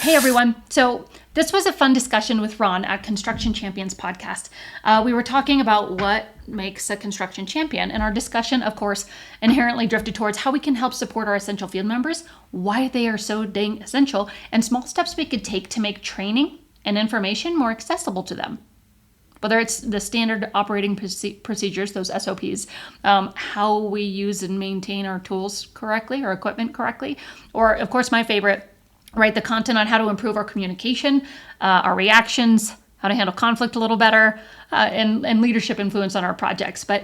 Hey everyone. So this was a fun discussion with Ron at Construction Champions podcast. We were talking about what makes a construction champion, and our discussion, of course, inherently drifted towards how we can help support our essential field members, why they are so dang essential, and small steps we could take to make training and information more accessible to them. Whether it's the standard operating procedures, those SOPs, how we use and maintain our tools correctly, our equipment correctly, or, of course, my favorite, right, the content on how to improve our communication, our reactions, how to handle conflict a little better, and leadership influence on our projects. But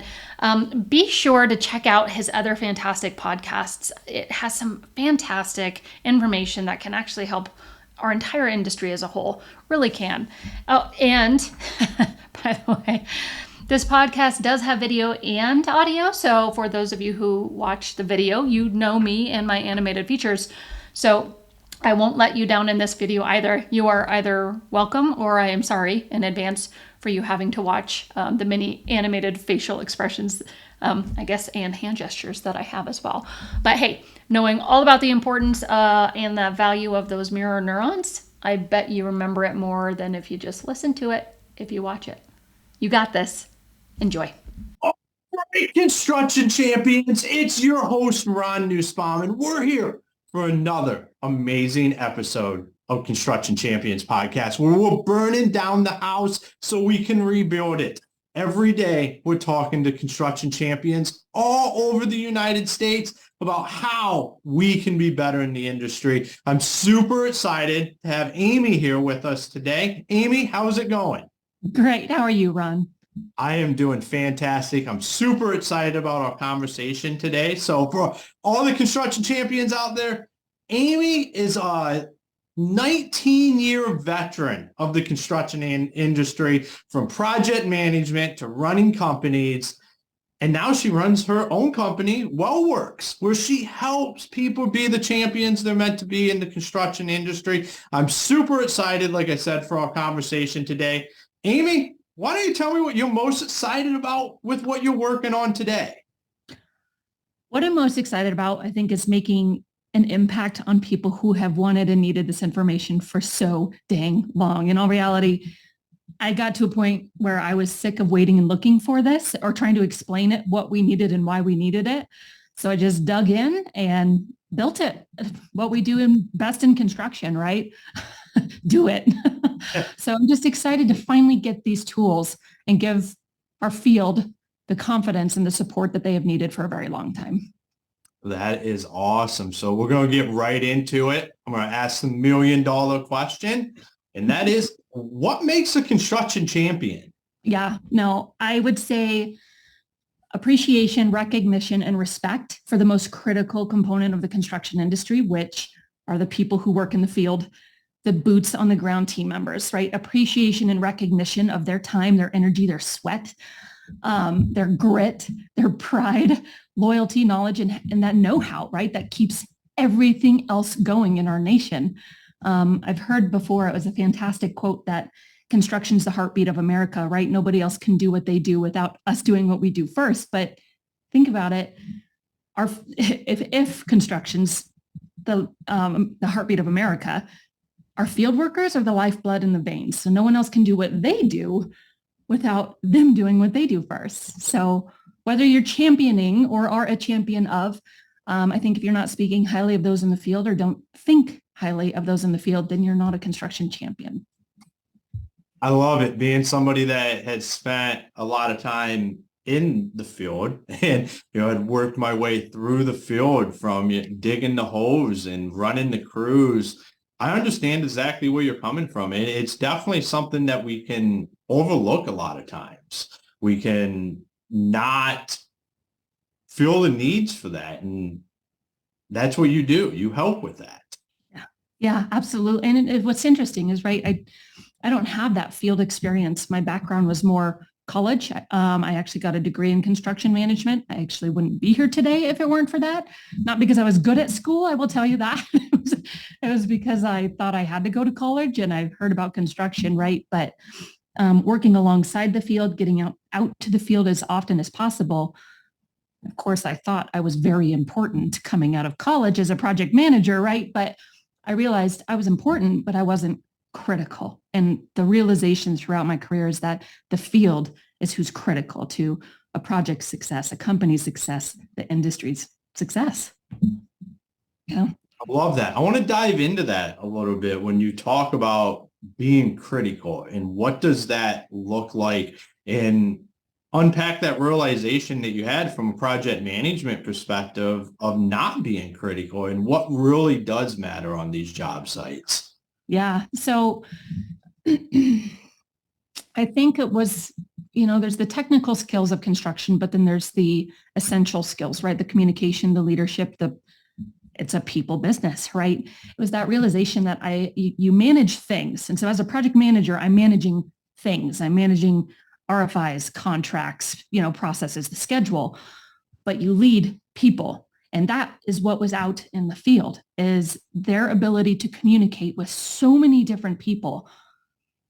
be sure to check out his other fantastic podcasts. It has some fantastic information that can actually help our entire industry as a whole. Really can. Oh, and by the way, this podcast does have video and audio. So for those of you who watch the video, you know me and my animated features. So I won't let you down in this video either. You are either welcome or I am sorry in advance for you having to watch the many animated facial expressions, I guess, and hand gestures that I have as well. But hey, knowing all about the importance and the value of those mirror neurons, I bet you remember it more than if you just listen to it, if you watch it. You got this. Enjoy. All right, Construction Champions, it's your host, Ron Nussbaum, and we're here for another amazing episode of Construction Champions podcast, where we're burning down the house so we can rebuild it. Every day, we're talking to construction champions all over the United States about how we can be better in the industry. I'm super excited to have Amy here with us today. Amy, how's it going? Great. How are you, Ron? I am doing fantastic. I'm super excited about our conversation today. So for all the construction champions out there, Amy is a 19-year veteran of the construction industry, from project management to running companies. And now she runs her own company, WellWorks, where she helps people be the champions they're meant to be in the construction industry. I'm super excited, like I said, for our conversation today. Amy, why don't you tell me what you're most excited about with what you're working on today? What I'm most excited about, I think, is making an impact on people who have wanted and needed this information for so dang long. In all reality, I got to a point where I was sick of waiting and looking for this or trying to explain it, what we needed and why we needed it. So I just dug in and built it. What we do best in construction, right? Do it. So I'm just excited to finally get these tools and give our field the confidence and the support that they have needed for a very long time. That is awesome. So we're going to get right into it. I'm going to ask the $1,000,000 question, and that is, what makes a construction champion? Yeah, no, I would say appreciation, recognition, and respect for the most critical component of the construction industry, which are the people who work in the field, the boots on the ground team members, right? Appreciation and recognition of their time, their energy, their sweat, their grit, their pride, loyalty, knowledge, and that know-how, right? That keeps everything else going in our nation. I've heard before, it was a fantastic quote that construction's the heartbeat of America, right? Nobody else can do what they do without us doing what we do first. But think about it. If construction's the heartbeat of America, our field workers are the lifeblood in the veins. So no one else can do what they do without them doing what they do first. So whether you're championing or are a champion of, I think if you're not speaking highly of those in the field or don't think highly of those in the field, then you're not a construction champion. I love it, being somebody that has spent a lot of time in the field and, I'd worked my way through the field from digging the hose and running the crews. I understand exactly where you're coming from. And it's definitely something that we can overlook a lot of times. We can not feel the needs for that. And that's what you do. You help with that. Yeah, absolutely. And what's interesting is, right, I don't have that field experience. My background was more college. I actually got a degree in construction management. I actually wouldn't be here today if it weren't for that. Not because I was good at school, I will tell you that. It was because I thought I had to go to college and I've heard about construction, right? But working alongside the field, getting out to the field as often as possible. Of course, I thought I was very important coming out of college as a project manager, right? But I realized I was important, but I wasn't critical. And the realization throughout my career is that the field is who's critical to a project's success, a company's success, the industry's success. Yeah. I love that. I want to dive into that a little bit when you talk about being critical and what does that look like, and unpack that realization that you had from a project management perspective of not being critical and what really does matter on these job sites. Yeah. So I think it was, there's the technical skills of construction, but then there's the essential skills, right? The communication, the leadership, it's a people business, right? It was that realization that you manage things. And so as a project manager, I'm managing things. I'm managing RFIs, contracts, processes, the schedule, but you lead people. And that is what was out in the field, is their ability to communicate with so many different people.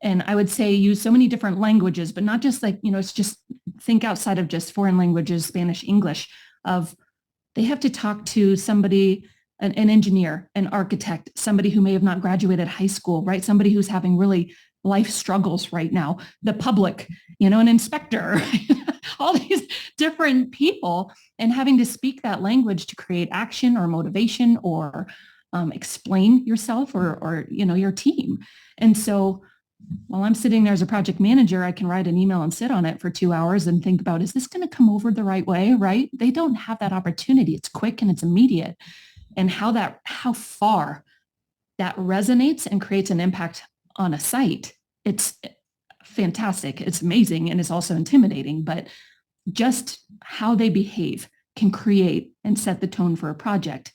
And I would say use so many different languages, but not just like, it's just think outside of just foreign languages, Spanish, English, of they have to talk to somebody, an engineer, an architect, somebody who may have not graduated high school, right? Somebody who's having really life struggles right now, the public, an inspector, all these different people, and having to speak that language to create action or motivation or explain yourself or your team. And so while I'm sitting there as a project manager, I can write an email and sit on it for 2 hours and think about, is this going to come over the right way, right? They don't have that opportunity. It's quick and it's immediate. And how far that resonates and creates an impact on a site, it's fantastic. It's amazing. And it's also intimidating, but just how they behave can create and set the tone for a project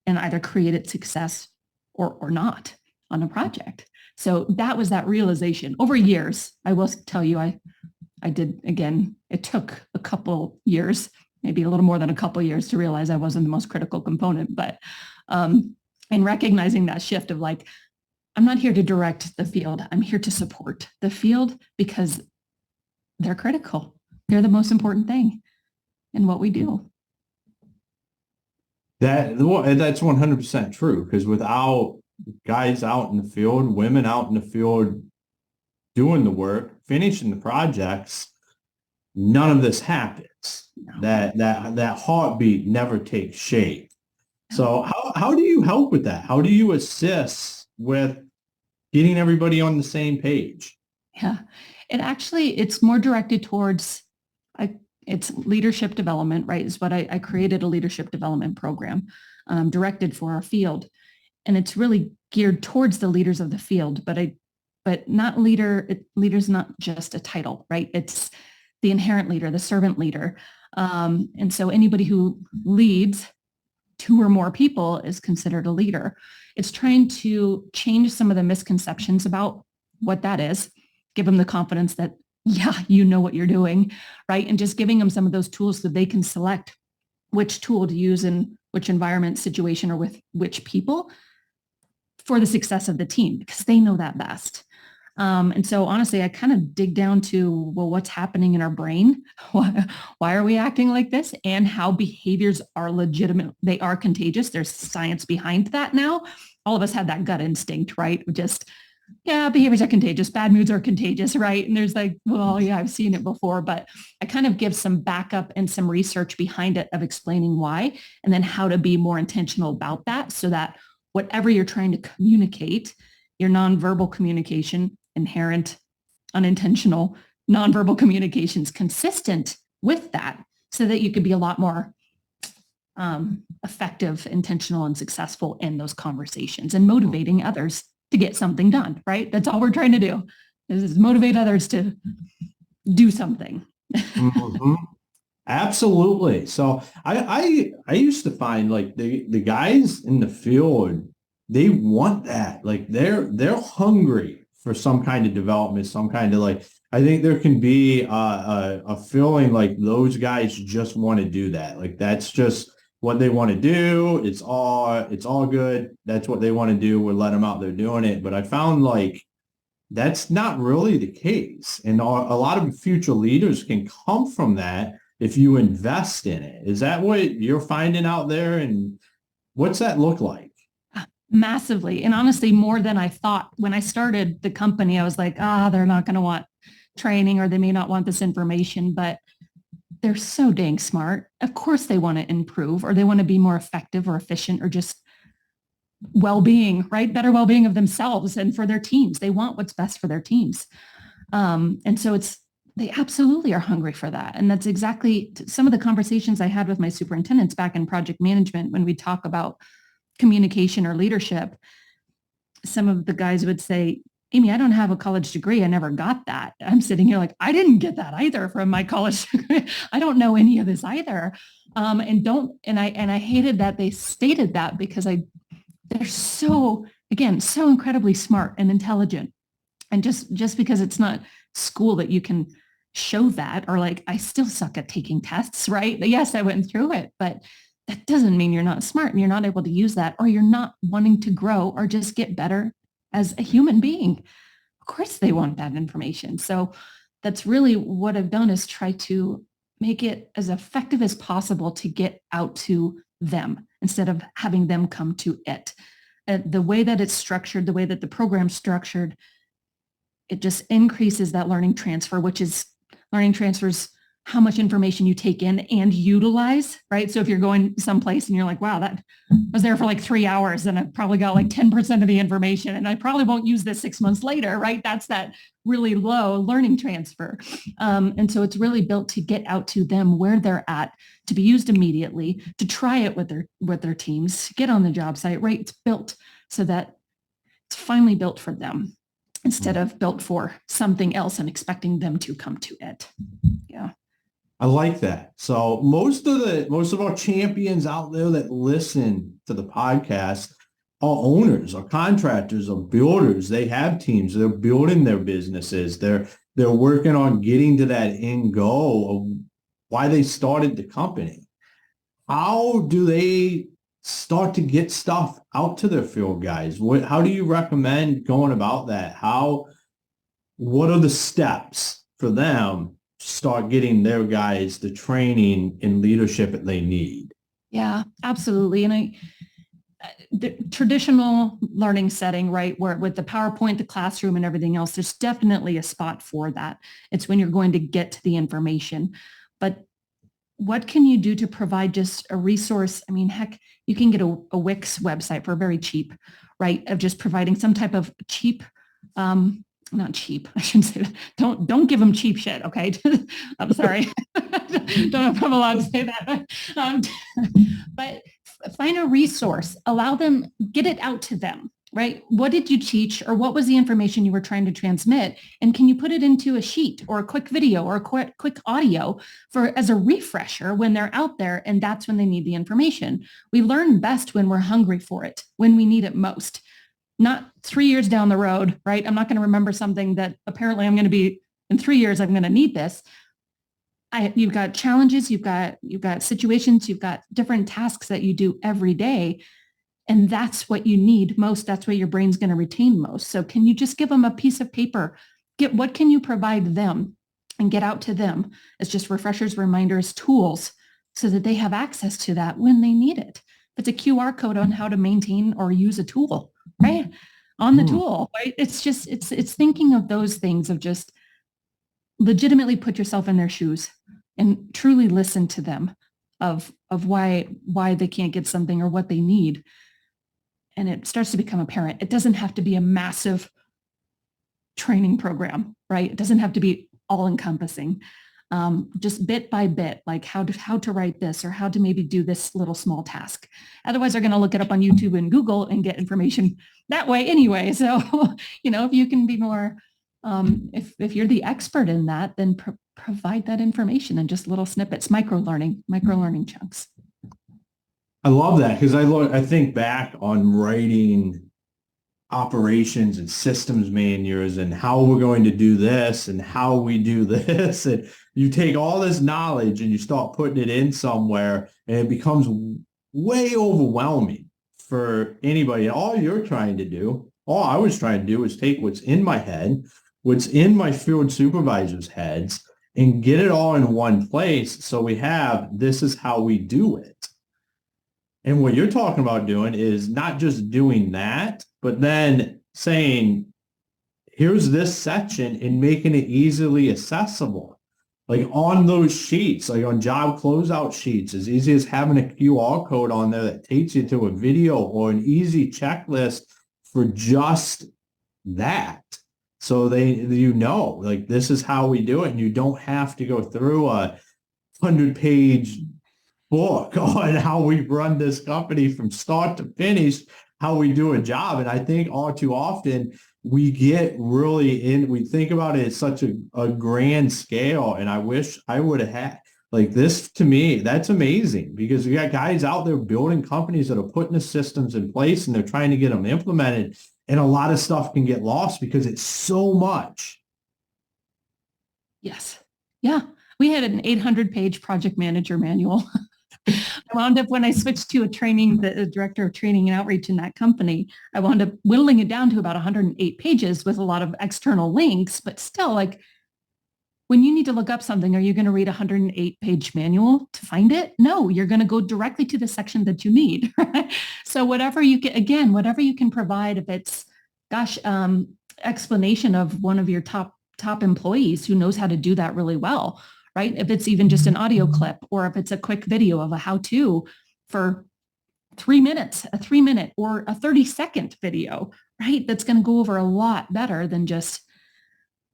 and either create its success or not on a project. So that was that realization over years. I will tell you, I did, again, it took a couple years, maybe a little more than a couple years to realize I wasn't the most critical component, but and recognizing that shift of like, I'm not here to direct the field. I'm here to support the field because they're critical. They're the most important thing in what we do. That's 100% true, because without guys out in the field, women out in the field doing the work, finishing the projects, none of this happens. No. That heartbeat never takes shape. So how do you help with that? How do you assist with getting everybody on the same page? Yeah, it's more directed towards it's leadership development, right? Is what I created a leadership development program directed for our field. And it's really geared towards the leaders of the field, but not leader's not just a title, right? It's the inherent leader, the servant leader. And so anybody who leads 2 or more people is considered a leader. It's trying to change some of the misconceptions about what that is, give them the confidence that, yeah, you know what you're doing, right? And just giving them some of those tools so they can select which tool to use in which environment, situation, or with which people for the success of the team, because they know that best. And so honestly, I kind of dig down to, well, what's happening in our brain? Why are we acting like this? And how behaviors are legitimate. They are contagious. There's science behind that now. All of us had that gut instinct, right? Just, yeah, behaviors are contagious. Bad moods are contagious, right? And there's like, well, yeah, I've seen it before, but I kind of give some backup and some research behind it of explaining why, and then how to be more intentional about that so that whatever you're trying to communicate, your nonverbal communication, inherent, unintentional, nonverbal communications consistent with that so that you could be a lot more effective, intentional, and successful in those conversations and motivating others to get something done, right? That's all we're trying to do is motivate others to do something. Mm-hmm. Absolutely. So I used to find like the guys in the field, they want that. Like they're hungry for some kind of development, some kind of like, I think there can be a feeling like those guys just want to do that. Like that's just what they want to do. It's all good. That's what they want to do. We'll let them out there doing it. But I found like that's not really the case. And a lot of future leaders can come from that if you invest in it. Is that what you're finding out there? And what's that look like? Massively. And honestly, more than I thought. When I started the company, I was like, they're not going to want training or they may not want this information, but they're so dang smart. Of course they want to improve or they want to be more effective or efficient or just well-being, right? Better well-being of themselves and for their teams. They want what's best for their teams. And so they absolutely are hungry for that. And that's exactly some of the conversations I had with my superintendents back in project management when we talk about communication or leadership. Some of the guys would say, Amy, I don't have a college degree. I never got that. I'm sitting here like, I didn't get that either from my college degree. I don't know any of this either. And I hated that they stated that because they're so, again, so incredibly smart and intelligent. And just because it's not school that you can show that, or like, I still suck at taking tests, right? Yes, I went through it, but that doesn't mean you're not smart and you're not able to use that, or you're not wanting to grow or just get better as a human being. Of course they want that information. So that's really what I've done, is try to make it as effective as possible to get out to them instead of having them come to it. The way that it's structured, the way that the program's structured, it just increases that learning transfer, which is learning transfers how much information you take in and utilize, right? So if you're going someplace and you're like, wow, that was there for like 3 hours and I probably got like 10% of the information and I probably won't use this 6 months later, right? That's that really low learning transfer. And so it's really built to get out to them where they're at, to be used immediately, to try it with their teams, get on the job site, right? It's built so that it's finally built for them instead of built for something else and expecting them to come to it. Yeah. I like that. So most of our champions out there that listen to the podcast are owners, are contractors, are builders. They have teams. They're building their businesses. They're working on getting to that end goal of why they started the company. How do they start to get stuff out to their field guys? How do you recommend going about that? What are the steps for them to start getting their guys the training and leadership that they need? Yeah, absolutely. And the traditional learning setting, right, where with the PowerPoint, the classroom and everything else, there's definitely a spot for that. It's when you're going to get to the information. But what can you do to provide just a resource? I mean, heck, you can get a Wix website for very cheap, right? Of just providing some type of cheap, not cheap, I shouldn't say that. Don't give them cheap shit, okay? I'm sorry. Don't know if I'm allowed to say that. But find a resource, allow them, get it out to them, right? What did you teach, or what was the information you were trying to transmit? And can you put it into a sheet or a quick video or a quick audio as a refresher when they're out there and that's when they need the information? We learn best when we're hungry for it, when we need it most. Not 3 years down the road, right? I'm not going to remember something that apparently I'm going to be, in 3 years, I'm going to need this. You've got challenges, you've got situations, you've got different tasks that you do every day. And that's what you need most. That's what your brain's going to retain most. So can you just give them a piece of paper? What can you provide them and get out to them as just refreshers, reminders, tools, so that they have access to that when they need it. If it's a QR code on how to maintain or use a tool, right? On the tool, right? It's just, it's thinking of those things, of just legitimately put yourself in their shoes and truly listen to them of why they can't get something or what they need. And it starts to become apparent. It doesn't have to be a massive training program, right? It doesn't have to be all encompassing. Just bit by bit, like how to write this or how to maybe do this little small task. Otherwise, they're going to look it up on YouTube and Google and get information that way anyway. So, if you can be more, if you're the expert in that, then provide that information in just little snippets, micro learning chunks. I love that, because I think back on writing operations and systems manuals and how we're going to do this and how we do this. And you take all this knowledge and you start putting it in somewhere, and it becomes way overwhelming for anybody. All I was trying to do is take what's in my head, what's in my field supervisors' heads, and get it all in one place. So this is how we do it. And what you're talking about doing is not just doing that, but then saying, here's this section and making it easily accessible. Like on those sheets, like on job closeout sheets, as easy as having a QR code on there that takes you to a video or an easy checklist for just that. So like this is how we do it. And you don't have to go through a 100-page book on how we run this company from start to finish, how we do a job. And I think all too often we get we think about it at such a grand scale. And I wish I would have had like this. To me, that's amazing, because we got guys out there building companies that are putting the systems in place and they're trying to get them implemented. And a lot of stuff can get lost because it's so much. Yes. Yeah. We had an 800-page project manager manual. I wound up, when I switched to the director of training and outreach in that company, I wound up whittling it down to about 108 pages with a lot of external links, but still, like, when you need to look up something, are you going to read a 108-page manual to find it? No, you're going to go directly to the section that you need. Right? So whatever you can provide, if it's, explanation of one of your top employees who knows how to do that really well, right? If it's even just an audio clip, or if it's a quick video of a how-to for 3 minutes, a 3-minute or a 30-second video, right? That's going to go over a lot better than just,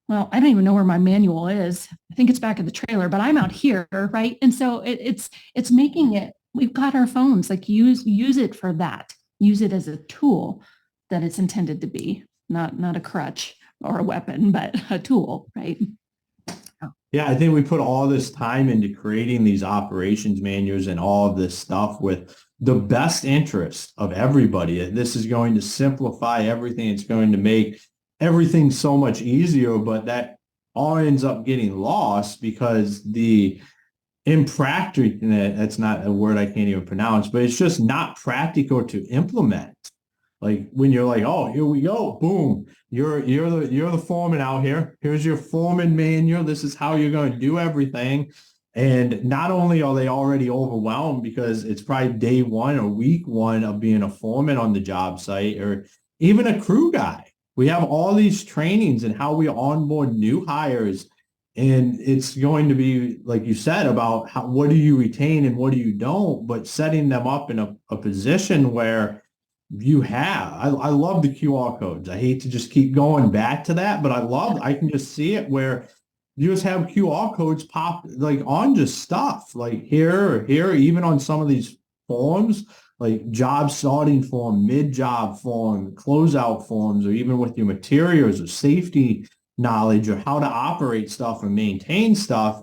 well, I don't even know where my manual is. I think it's back in the trailer, but I'm out here, right? And so it's making it, we've got our phones, like use it for that. Use it as a tool that it's intended to be, not a crutch or a weapon, but a tool, right? Yeah, I think we put all this time into creating these operations manuals and all of this stuff with the best interest of everybody. This is going to simplify everything. It's going to make everything so much easier, but that all ends up getting lost because the impractical, that's not a word I can't even pronounce, but it's just not practical to implement. Like when you're like, oh, here we go, boom, you're the foreman out here. Here's your foreman manual. This is how you're going to do everything. And not only are they already overwhelmed because it's probably day one or week one of being a foreman on the job site, or even a crew guy. We have all these trainings and how we onboard new hires. And it's going to be, like you said, about what do you retain and what do you don't, but setting them up in a position where I love the QR codes. I hate to just keep going back to that, but I can just see it where you just have QR codes pop like on just stuff like here or here, even on some of these forms, like job starting form, mid-job form, closeout forms, or even with your materials or safety knowledge or how to operate stuff and maintain stuff.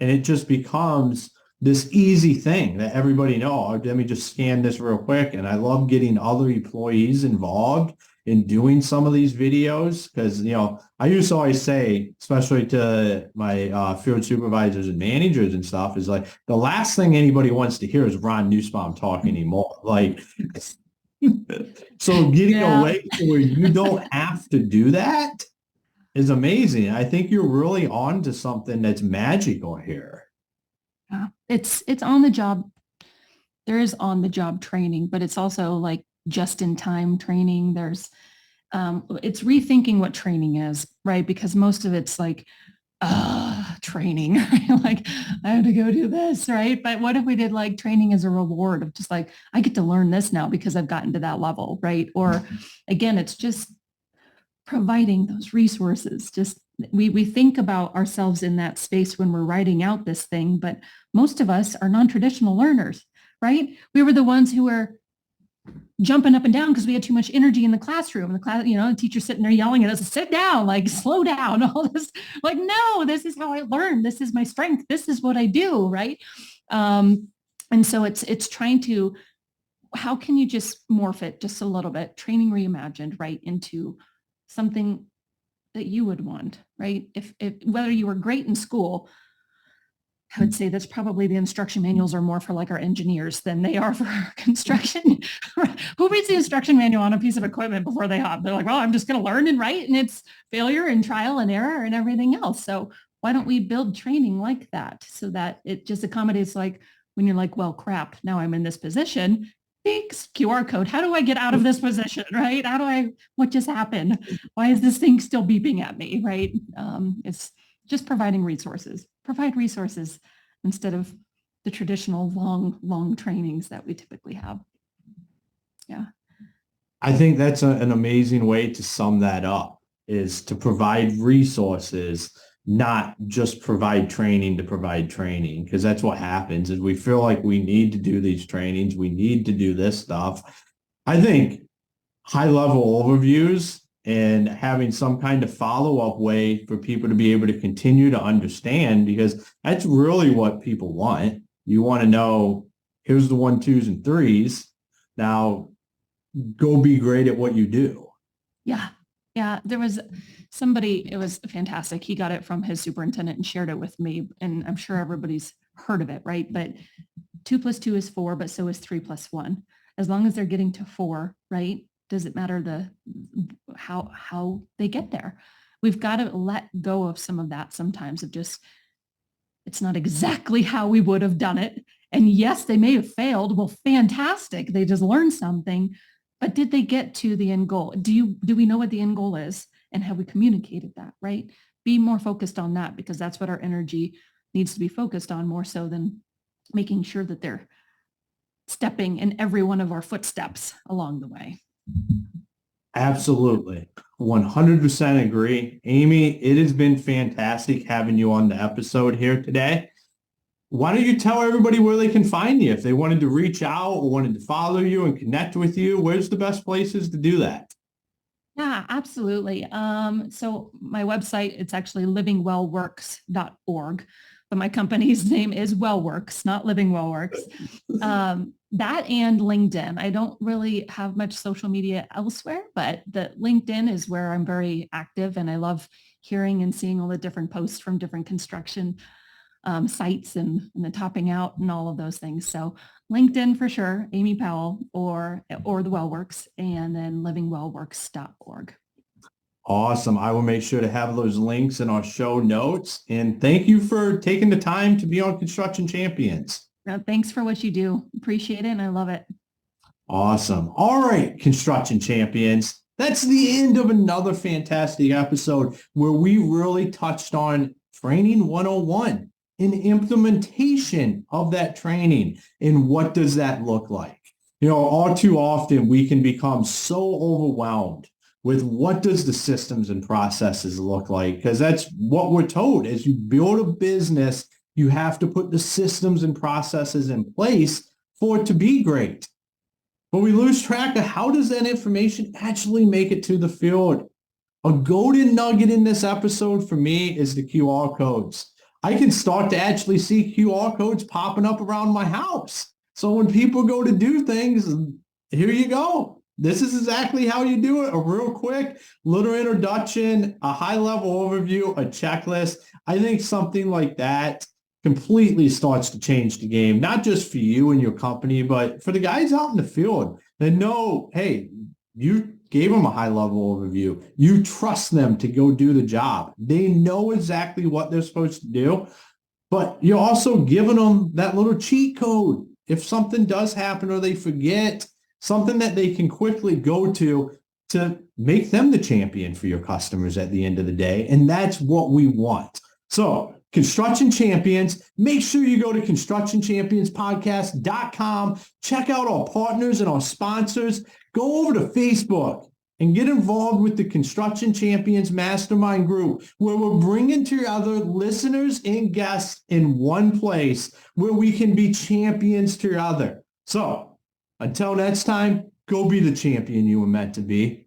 And it just becomes this easy thing that everybody knows. Let me just scan this real quick. And I love getting other employees involved in doing some of these videos because, I used to always say, especially to my field supervisors and managers and stuff, is like the last thing anybody wants to hear is Ron Nussbaum talk anymore. Like, so getting away to where you don't have to do that is amazing. I think you're really on to something that's magical here. It's on the job. There is on the job training, but it's also like just in time training. There's it's rethinking what training is, right? Because most of it's like training, like I have to go do this, right? But what if we did like training as a reward of just like, I get to learn this now because I've gotten to that level, right? Or again, it's just providing those resources. Just we think about ourselves in that space when we're writing out this thing, but most of us are non-traditional learners, right? We were the ones who were jumping up and down because we had too much energy in the classroom. The teacher sitting there yelling at us, sit down, like slow down, all this, like, no, this is how I learn. This is my strength. This is what I do, right? And so it's trying to, how can you just morph it just a little bit, training reimagined, right, into something that you would want, right? If whether you were great in school, I would say that's probably the instruction manuals are more for like our engineers than they are for our construction. Who reads the instruction manual on a piece of equipment before they hop? They're like, well, I'm just going to learn and write, and it's failure and trial and error and everything else. So why don't we build training like that so that it just accommodates, like when you're like, well, crap, now I'm in this position. thanks, QR code. How do I get out of this position, right? What just happened? Why is this thing still beeping at me, right? It's just providing resources. Provide resources instead of the traditional long trainings that we typically have. Yeah. I think that's an amazing way to sum that up, is to provide resources, not just provide training to provide training, because that's what happens is we feel like we need to do these trainings. We need to do this stuff. I think high level overviews and having some kind of follow-up way for people to be able to continue to understand, because that's really what people want. You want to know, here's the 1, 2s, and 3s. Now go be great at what you do. Yeah. Yeah. There was somebody, it was fantastic. He got it from his superintendent and shared it with me. And I'm sure everybody's heard of it, right? But 2 + 2 is 4, but so is 3 + 1. As long as they're getting to 4, right? Does it matter how they get there? We've got to let go of some of that sometimes, of just, it's not exactly how we would have done it. And yes, they may have failed. Well, fantastic. They just learned something. But did they get to the end goal? Do we know what the end goal is? And have we communicated that, right? Be more focused on that, because that's what our energy needs to be focused on, more so than making sure that they're stepping in every one of our footsteps along the way. Absolutely. 100% agree. Amy, it has been fantastic having you on the episode here today. Why don't you tell everybody where they can find you if they wanted to reach out or wanted to follow you and connect with you? Where's the best places to do that? Yeah, absolutely. So my website, it's actually livingwellworks.org, but my company's name is WellWorks, not Living Well Works. That and LinkedIn. I don't really have much social media elsewhere, but the LinkedIn is where I'm very active, and I love hearing and seeing all the different posts from different construction sites and the topping out and all of those things. So LinkedIn for sure, Amy Powell, or the WellWorks, and then livingwellworks.org. Awesome. I will make sure to have those links in our show notes. And thank you for taking the time to be on Construction Champions. Thanks for what you do. Appreciate it, and I love it. Awesome. All right, Construction Champions. That's the end of another fantastic episode where we really touched on Training 101 and implementation of that training. And what does that look like? You know, all too often we can become so overwhelmed with what does the systems and processes look like? Because that's what we're told. As you build a business, you have to put the systems and processes in place for it to be great. But we lose track of how does that information actually make it to the field. A golden nugget in this episode for me is the QR codes. I can start to actually see QR codes popping up around my house. So when people go to do things, here you go. This is exactly how you do it. A real quick little introduction, a high-level overview, a checklist. I think something like that completely starts to change the game, not just for you and your company, but for the guys out in the field that know, hey, you gave them a high-level overview. You trust them to go do the job. They know exactly what they're supposed to do, but you're also giving them that little cheat code. If something does happen or they forget, something that they can quickly go to make them the champion for your customers at the end of the day. And that's what we want. So Construction Champions, make sure you go to constructionchampionspodcast.com. Check out our partners and our sponsors. Go over to Facebook and get involved with the Construction Champions Mastermind Group, where we're bringing together listeners and guests in one place where we can be champions together. So until next time, go be the champion you were meant to be.